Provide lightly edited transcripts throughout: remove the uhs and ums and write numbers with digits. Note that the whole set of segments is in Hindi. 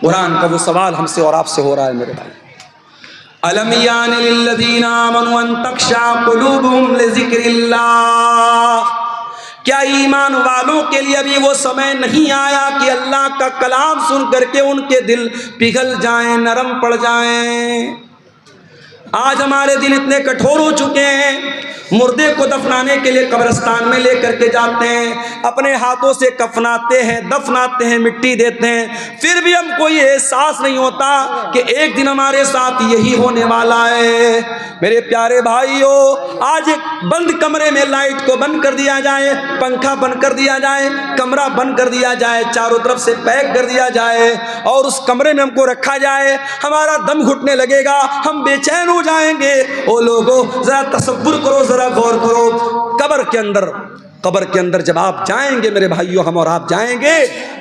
कुरान का वो सवाल हमसे और आपसे हो रहा है मेरे भाई। अलम यानि लिल्लज़ीना आमनू अन तख़शा क़ुलूबुहुम लिज़िक्रिल्लाह, क्या ईमान वालों के लिए अभी वो समय नहीं आया कि अल्लाह का कलाम सुन करके उनके दिल पिघल जाएं, नरम पड़ जाएं। आज हमारे दिल इतने कठोर हो चुके हैं, मुर्दे को दफनाने के लिए कब्रिस्तान में लेकर के जाते हैं, अपने हाथों से कफनाते हैं, दफनाते हैं, मिट्टी देते हैं, फिर भी हमको ये एहसास नहीं होता कि एक दिन हमारे साथ यही होने वाला है। मेरे प्यारे भाइयों, आज एक बंद कमरे में लाइट को बंद कर दिया जाए, पंखा बंद कर दिया जाए, कमरा बंद कर दिया जाए, चारों तरफ से पैक कर दिया जाए और उस कमरे में हमको रखा जाए, हमारा दम घुटने लगेगा, हम बेचैन हो जाएंगे। ओ लोगों, जरा तसव्वुर करो, जरा गौर करो, कब्र के अंदर जब आप जाएंगे मेरे भाइयों, हम और आप जाएंगे,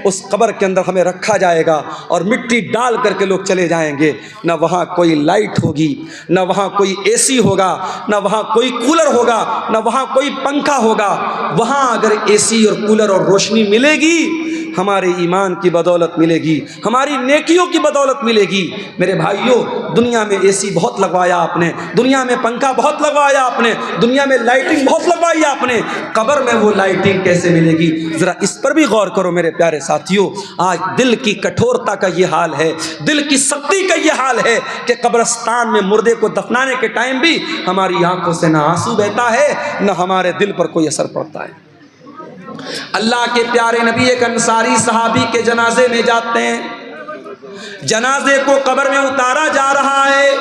उस कब्र के अंदर हमें रखा जाएगा और मिट्टी डाल करके लोग चले जाएंगे। न वहाँ कोई लाइट होगी, न वहाँ कोई एसी होगा, न वहाँ कोई कूलर होगा, न वहाँ कोई पंखा होगा। वहाँ अगर एसी और कूलर और रोशनी मिलेगी, हमारे ईमान की बदौलत मिलेगी, हमारी नेकियों की बदौलत मिलेगी। मेरे भाइयों, दुनिया में एसी बहुत लगवाया आपने, दुनिया में पंखा बहुत लगवाया आपने, दुनिया में लाइटिंग बहुत लगवाई आपने, कब्र में वो लाइटिंग कैसे मिलेगी? ज़रा इस पर भी गौर करो मेरे प्यारे साथियों। आज दिल की कठोरता का ये हाल है, दिल की सख्ती का ये हाल है कि कब्रिस्तान में मुर्दे को दफनाने के टाइम भी हमारी आंखों से ना आंसू बहता है, न हमारे दिल पर कोई असर पड़ता है। अल्लाह के प्यारे नबी एक अंसारी सहाबी के जनाजे में जाते हैं, जनाजे को कब्र में उतारा जा रहा है,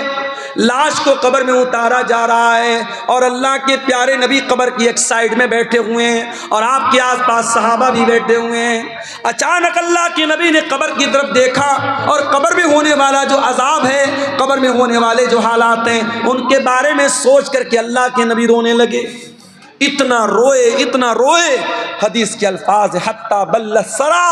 लाश को कब्र में उतारा जा रहा है और अल्लाह के प्यारे नबी कब्र की एक साइड में बैठे हुए हैं और आपके आसपास सहाबा भी बैठे हुए हैं। अचानक अल्लाह के नबी ने कब्र की तरफ देखा और कब्र में होने वाला जो अजाब है, कब्र में होने वाले जो हालात हैं, उनके बारे में सोच करके अल्लाह के नबी रोने लगे। इतना रोए, हदीस के अल्फाज हत्ता बल्ल सरा,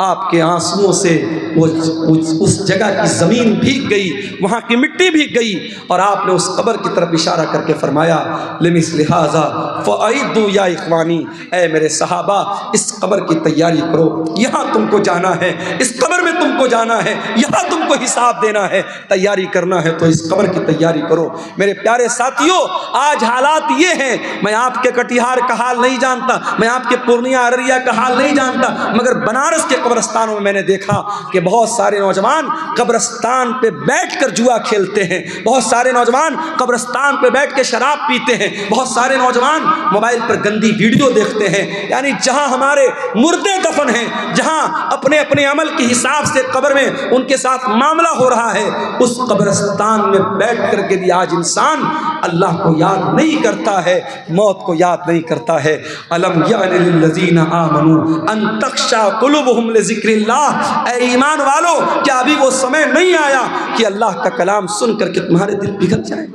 आपके आंसुओं से उस जगह की ज़मीन भीग गई, वहाँ की मिट्टी भीग गई और आपने उस कब्र की तरफ इशारा करके फरमाया, लिमिस्लि हाज़ा फ़अइदू या इख़वानी, ऐ मेरे सहाबा, इस कब्र की तैयारी करो, यहाँ तुमको जाना है, इस कब्र में तुमको जाना है, यहाँ तुमको हिसाब देना है, तैयारी करना है तो इस कब्र की तैयारी करो। मेरे प्यारे साथियों, आज हालात ये हैं, मैं आपके कटिहार का हाल नहीं जानता, मैं आपके पूर्णिया अररिया का हाल नहीं जानता, मगर बनारस के कब्रिस्तानों में मैंने देखा कि बहुत सारे नौजवान कब्रिस्तान पे बैठकर जुआ खेलते हैं, बहुत सारे नौजवान कब्रिस्तान पे बैठ के शराब पीते हैं, बहुत सारे नौजवान मोबाइल पर गंदी वीडियो देखते हैं। यानी जहां हमारे मुर्दे दफन हैं, जहां अपने अपने अमल के हिसाब से कब्र में उनके साथ मामला हो रहा है, उस कब्रिस्तान में बैठ करके भी आज इंसान अल्लाह को याद नहीं करता है, मौत को याद नहीं करता है। अलम यानि लिल्लज़ीना आमनू अन तख़शा क़ुलूबुहुम लिज़िक्रिल्लाह, ऐ ईमान वालों, क्या अभी वो समय नहीं आया कि अल्लाह का कलाम सुन करके तुम्हारे दिल पिघल जाए?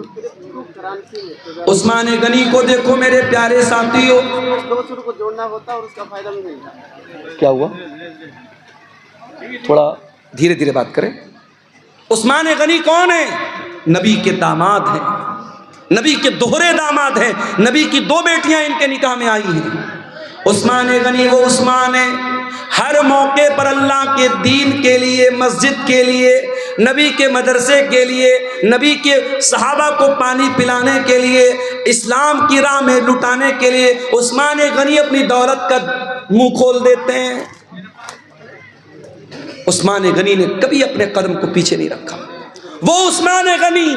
उस्मान गनी को देखो मेरे प्यारे साथियों, को जोड़ना होता और उसका फायदा भी नहीं। क्या हुआ? थोड़ा धीरे धीरे बात करें। उस्मान गनी कौन है? नबी के दामाद हैं, नबी के दोहरे दामाद हैं, नबी की दो बेटियां इनके निकाह में आई हैं। उस्मान गनी वो उस्मान है, हर मौके पर अल्लाह के दीन के लिए, मस्जिद के लिए, नबी के मदरसे के लिए, नबी के सहाबा को पानी पिलाने के लिए, इस्लाम की राह में लुटाने के लिए उस्मान गनी अपनी दौलत का मुंह खोल देते हैं। उस्मान गनी ने कभी अपने कदम को पीछे नहीं रखा। वो उस्मान गनी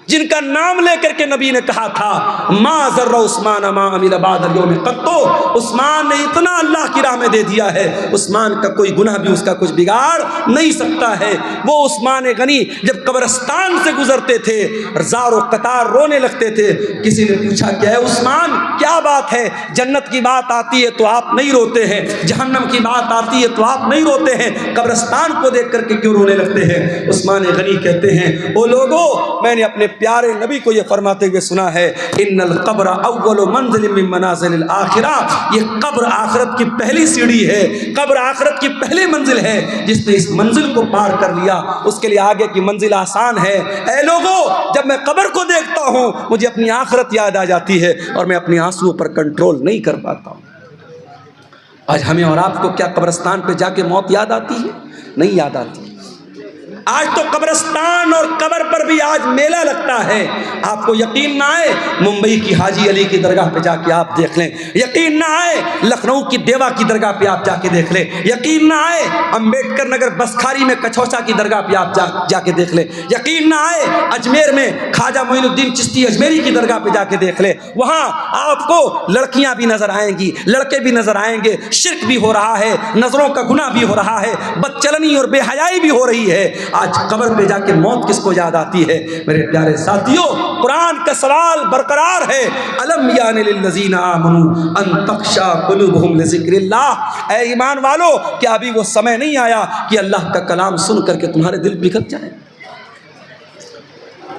जिनका नाम लेकर के नबी ने कहा था, मा ज़र्रा उस्मान मा अमिल बादल यौम क़त्तो, उस्मान ने इतना अल्लाह की राह में दे दिया है, उस्मान का कोई गुनाह भी उसका कुछ बिगाड़ नहीं सकता है। वो उस्मान गनी जब कब्रिस्तान से गुजरते थे, ज़ारो कतार रोने लगते थे। किसी ने पूछा, क्या है उस्मान, क्या बात है? जन्नत की बात आती है तो आप नहीं रोते हैं, जहन्नम की बात आती है तो आप नहीं रोते हैं, कब्रिस्तान को देख करके क्यों रोने लगते हैं? उस्मान गनी कहते हैं, ओ लोगों, मैंने अपने प्यारे नबी को ये फरमाते हुए सुना है, इन्नल कब्र अव्वलु मंज़िलिन मिन मनाज़िलिल आखिरह, ये कब्र आखिरत की पहली सीढ़ी है, कब्र आखिरत की पहली मंजिल है। जिसने इस मंजिल को पार कर लिया उसके लिए आगे की मंजिल आसान है। ऐ लोगों, जब मैं कब्र को देखता हूँ मुझे अपनी आखिरत याद आ जाती है और मैं अपने आंसुओं पर कंट्रोल नहीं कर पाता हूँ। आज हमें और आपको क्या कब्रिस्तान पे जाके मौत याद आती है? नहीं याद आती। आज तो कब्रिस्तान और कब्र पर भी आज मेला लगता है। आपको यकीन ना आए, मुंबई की हाजी अली की दरगाह पे जाके आप देख लें। यकीन ना आए, लखनऊ की देवा की दरगाह पे आप जाके देख लें। यकीन ना आए, अंबेडकर नगर बसखारी में कछौसा की दरगाह पे आप जाके देख लें। यकीन ना आए, अजमेर में ख्वाजा मोइनुद्दीन चिश्ती अजमेरी की दरगाह पे जाके देख लें। वहाँ आपको लड़कियाँ भी नजर आएंगी, लड़के भी नजर आएंगे, शिर्क भी हो रहा है, नजरों का गुनाह भी हो रहा है, बदचलनी और बेहयाई भी हो रही है। आज कब्र पे जाके मौत किसको याद आती है? मेरे प्यारे साथियों, कुरान का सवाल बरकरार है, अलम यानि लिल्लज़ीना आमनू अन तख्शा कुलूबुहुम लिज़िक्रिल्लाह। ऐ ईमान वालों, क्या अभी वो समय नहीं आया कि अल्लाह का कलाम सुन करके तुम्हारे दिल पिघल जाए?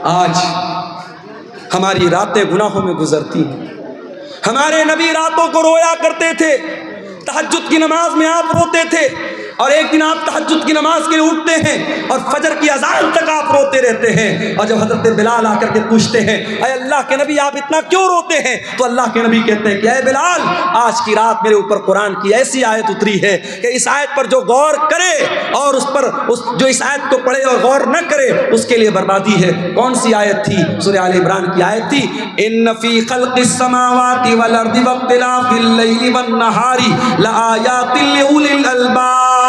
आज हमारी रातें गुनाहों में गुजरती हैं। हमारे नबी रातों को रोया करते थे, तहज्जुद की नमाज में आप रोते थे, और एक दिन आप तहज्जुद की नमाज के लिए उठते हैं और फजर की अजान तक आप रोते रहते हैं। और जब हजरत बिलाल आकर के पूछते हैं, अरे अल्लाह के नबी आप इतना क्यों रोते हैं? तो अल्लाह के नबी कहते हैं कि अरे बिलाल, आज की रात मेरे ऊपर कुरान की ऐसी आयत उतरी है कि इस आयत पर जो गौर करे और जो इस आयत को पढ़े और गौर न करे, उसके लिए बर्बादी है। कौन सी आयत थी? सूरह आल इमरान की आयत थी, इन्न फी खल्क़िस समावाति वल अर्दि वख्तिलाफिल लैली वन नहारी लआयातिल लिउलिल अलबाब।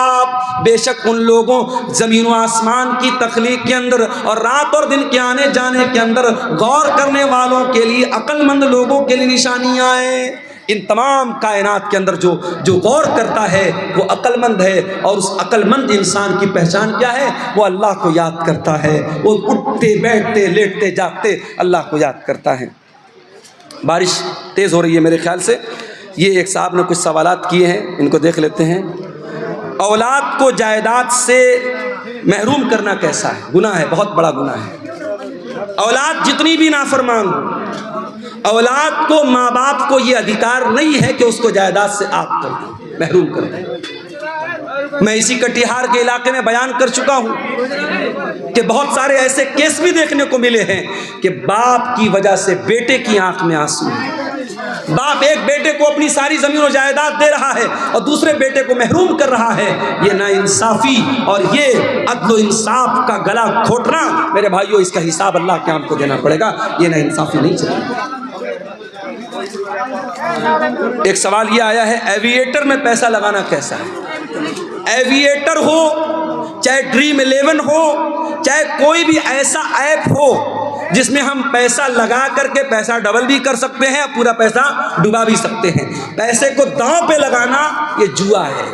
बेशक उन लोगों, जमीन व आसमान की तख्लीक के अंदर और रात और दिन के आने जाने के अंदर गौर करने वालों के लिए, अक्लमंद लोगों के लिए निशानियां हैं। इन तमाम कायनात के अंदर जो गौर करता है वो अक्लमंद है, और उस अक्लमंद इंसान की पहचान क्या है? वो अल्लाह को याद करता है। वो उठते बैठते लेटते जागते अल्लाह को याद करता है। बारिश तेज़ हो रही है मेरे ख्याल से। ये एक साहब ने कुछ सवालात किए हैं, इनको देख लेते हैं। औलाद को जायदाद से महरूम करना कैसा है? गुनाह है, बहुत बड़ा गुनाह है। औलाद जितनी भी नाफरमान हो, औलाद को, माँ बाप को ये अधिकार नहीं है कि उसको जायदाद से आप कर दें, महरूम कर दें। मैं इसी कटिहार के इलाके में बयान कर चुका हूँ कि बहुत सारे ऐसे केस भी देखने को मिले हैं कि बाप की वजह से बेटे की आंख में आंसू है। बाप एक बेटे को अपनी सारी जमीन और जायदाद दे रहा है और दूसरे बेटे को महरूम कर रहा है। ये नाइंसाफी और ये अदल इंसाफ का गला घोटना, मेरे भाइयों, इसका हिसाब अल्लाह के आपको देना पड़ेगा। ये नाइंसाफी नहीं चलेगी। एक सवाल ये आया है, एविएटर में पैसा लगाना कैसा है? एविएटर हो, चाहे ड्रीम 11 हो, चाहे कोई भी ऐसा ऐप हो जिसमें हम पैसा लगा करके पैसा डबल भी कर सकते हैं, पूरा पैसा डुबा भी सकते हैं। पैसे को दांव पे लगाना ये जुआ है।